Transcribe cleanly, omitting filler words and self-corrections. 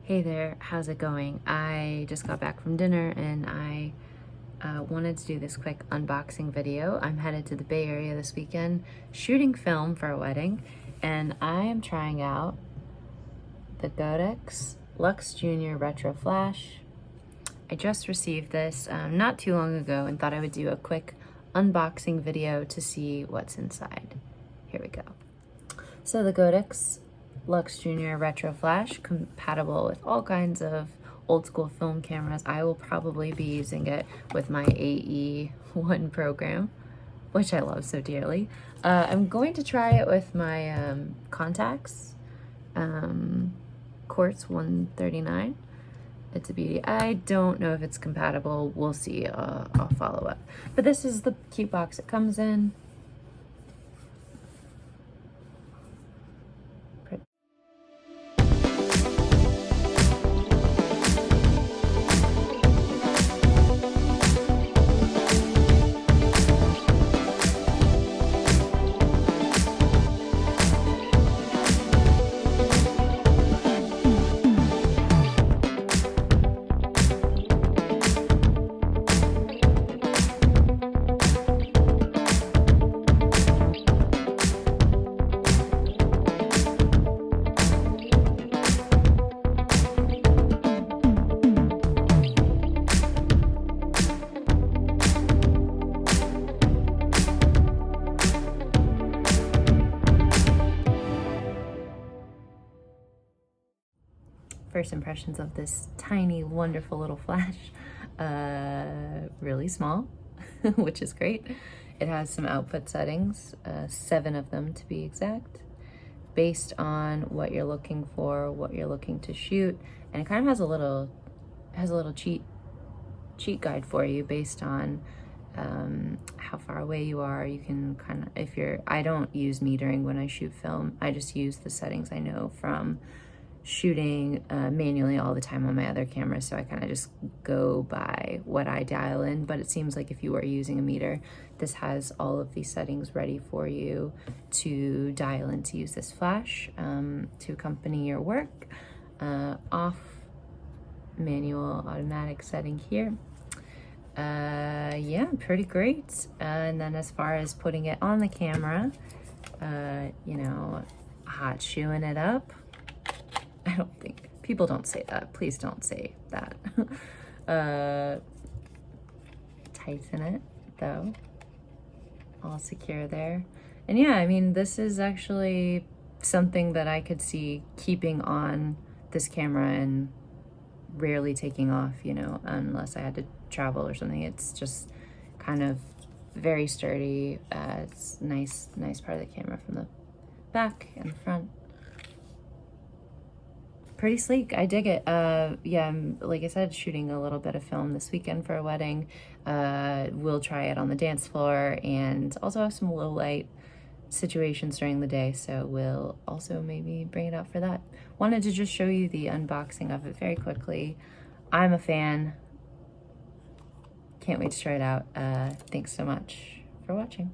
Hey there, how's it going? I just got back from dinner and I wanted to do this quick unboxing video. I'm headed to the Bay Area this weekend shooting film for a wedding, and I am trying out the Godox Lux Junior Retro Flash. I just received this not too long ago and thought I would do a quick unboxing video to see what's inside. Here we go. So the Godox Lux Junior Retro Flash, compatible with all kinds of old school film cameras. I will probably be using it with my AE1 program, which I love so dearly. I'm going to try it with my Contax Quartz 139. It's a beauty. I don't know if it's compatible. We'll see. I'll follow up. But this is the cute box it comes in. First impressions of this tiny, wonderful little flash. Really small, which is great. It has some output settings, 7 of them to be exact, based on what you're looking for, what you're looking to shoot, and it kind of has a little cheat guide for you based on how far away you are. You can kind of, I don't use metering when I shoot film. I just use the settings I know from shooting manually all the time on my other camera, so I kind of just go by what I dial in. But it seems like if you are using a meter, this has all of these settings ready for you to dial in to use this flash to accompany your work. Off, manual, automatic setting here. Yeah, pretty great. And then as far as putting it on the camera, you know, hot shoeing it up. I don't think, people don't say that. Please don't say that. Tighten it though, all secure there. And yeah, I mean, this is actually something that I could see keeping on this camera and rarely taking off, you know, unless I had to travel or something. It's just kind of very sturdy. It's nice part of the camera from the back and the front. Pretty sleek. I dig it. Yeah, I'm, like I said, shooting a little bit of film this weekend for a wedding. We'll try it on the dance floor and also have some low light situations during the day, so we'll also maybe bring it out for that. Wanted to just show you the unboxing of it very quickly. I'm a fan. Can't wait to try it out. Thanks so much for watching.